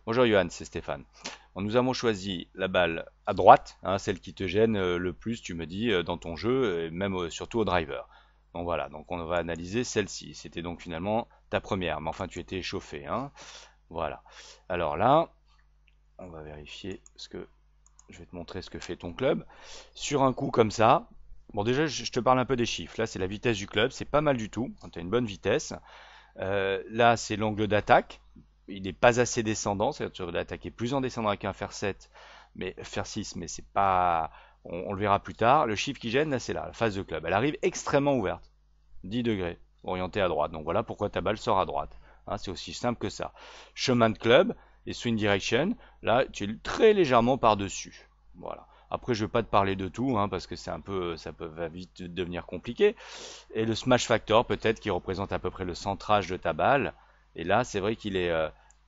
Bonjour Johan, c'est Stéphane. Bon, nous avons choisi la balle à droite, hein, celle qui te gêne le plus, tu me dis, dans ton jeu, et même surtout au driver. Donc voilà, donc on va analyser celle-ci. C'était donc finalement ta première, mais enfin tu étais échauffé, hein. Voilà. Alors là, on va vérifier ce que je vais te montrer ce que fait ton club. Sur un coup comme ça, bon déjà je te parle un peu des chiffres. Là c'est la vitesse du club, c'est pas mal du tout. Tu as une bonne vitesse. Là, c'est l'angle d'attaque. Il n'est pas assez descendant, c'est-à-dire que tu veux attaquer plus en descendant avec un fer 7, mais fer 6, mais c'est pas. On le verra plus tard. Le chiffre qui gêne, là, c'est là, la phase de club. Elle arrive extrêmement ouverte, 10 degrés, orientée à droite. Donc voilà pourquoi ta balle sort à droite. Hein, c'est aussi simple que ça. Chemin de club et swing direction, là, tu es très légèrement par-dessus. Voilà. Après, je ne vais pas te parler de tout, hein, parce que c'est un peu, ça peut va vite devenir compliqué. Et le smash factor, peut-être, qui représente à peu près le centrage de ta balle. Et là, c'est vrai qu'il est,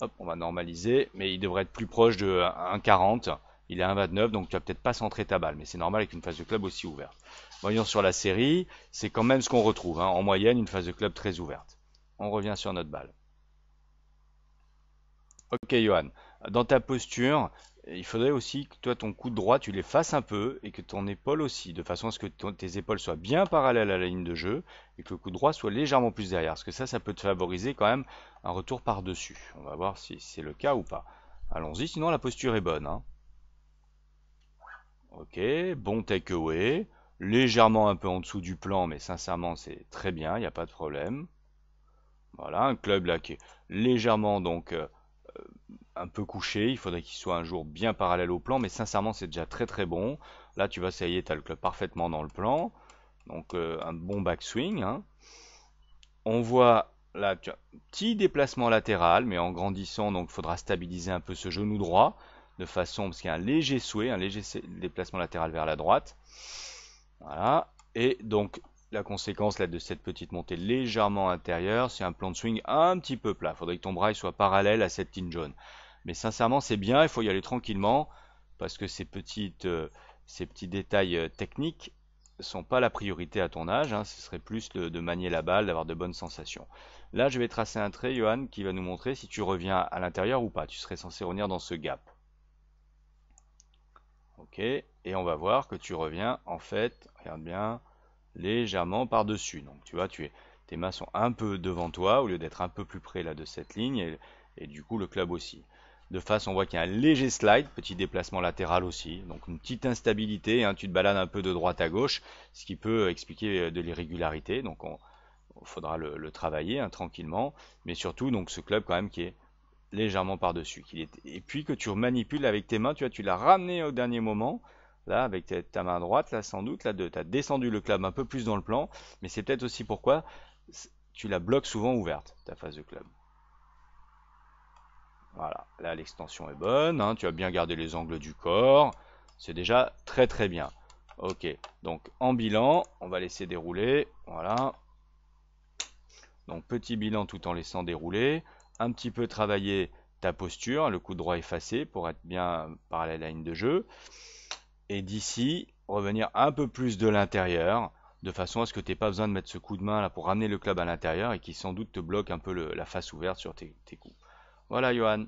hop, on va normaliser, mais il devrait être plus proche de 1,40. Il est 1,29, donc tu vas peut-être pas centrer ta balle, mais c'est normal avec une phase de club aussi ouverte. Voyons sur la série, c'est quand même ce qu'on retrouve, hein, en moyenne, une phase de club très ouverte. On revient sur notre balle. Ok, Johan. Dans ta posture, il faudrait aussi que toi, ton coup de droit, tu les fasses un peu et que ton épaule aussi, de façon à ce que tes épaules soient bien parallèles à la ligne de jeu et que le coup droit soit légèrement plus derrière. Parce que ça peut te favoriser quand même un retour par-dessus. On va voir si c'est le cas ou pas. Allons-y, sinon la posture est bonne, hein. Ok, bon takeaway. Légèrement un peu en dessous du plan, mais sincèrement, c'est très bien, il n'y a pas de problème. Voilà, un club là qui est légèrement donc un peu couché, il faudrait qu'il soit un jour bien parallèle au plan, mais sincèrement c'est déjà très très bon. Là tu vois, ça y est, tu as le club parfaitement dans le plan, donc un bon backswing, hein. On voit là, tu as un petit déplacement latéral, mais en grandissant, donc il faudra stabiliser un peu ce genou droit, de façon, parce qu'il y a un léger sway, un léger déplacement latéral vers la droite. Voilà, et donc la conséquence là, de cette petite montée légèrement intérieure, c'est un plan de swing un petit peu plat. Il faudrait que ton bras soit parallèle à cette ligne jaune. Mais sincèrement, c'est bien, il faut y aller tranquillement, parce que ces petits détails techniques sont pas la priorité à ton âge, hein. Ce serait plus de manier la balle, d'avoir de bonnes sensations. Là, je vais tracer un trait, Johan, qui va nous montrer si tu reviens à l'intérieur ou pas. Tu serais censé revenir dans ce gap. Ok, et on va voir que tu reviens, en fait, regarde bien, légèrement par-dessus. Donc tu vois, tes mains sont un peu devant toi, au lieu d'être un peu plus près là de cette ligne, et du coup le club aussi. De face, on voit qu'il y a un léger slide, petit déplacement latéral aussi, donc une petite instabilité, hein, tu te balades un peu de droite à gauche, ce qui peut expliquer de l'irrégularité, donc on faudra le travailler, hein, tranquillement, mais surtout donc ce club quand même qui est légèrement par-dessus. Et puis que tu manipules avec tes mains, tu vois, tu l'as ramené au dernier moment, là, avec ta main droite, là, sans doute, là, tu as descendu le club un peu plus dans le plan, mais c'est peut-être aussi pourquoi tu la bloques souvent ouverte, ta phase de club. Voilà, là, l'extension est bonne, hein, tu as bien gardé les angles du corps, c'est déjà très très bien. Ok, donc en bilan, on va laisser dérouler, voilà. Donc petit bilan tout en laissant dérouler, un petit peu travailler ta posture, le coup de droit effacé pour être bien parallèle à la ligne de jeu. Et d'ici, revenir un peu plus de l'intérieur, de façon à ce que tu n'aies pas besoin de mettre ce coup de main là pour ramener le club à l'intérieur et qui sans doute te bloque un peu la face ouverte sur tes coups. Voilà Johan.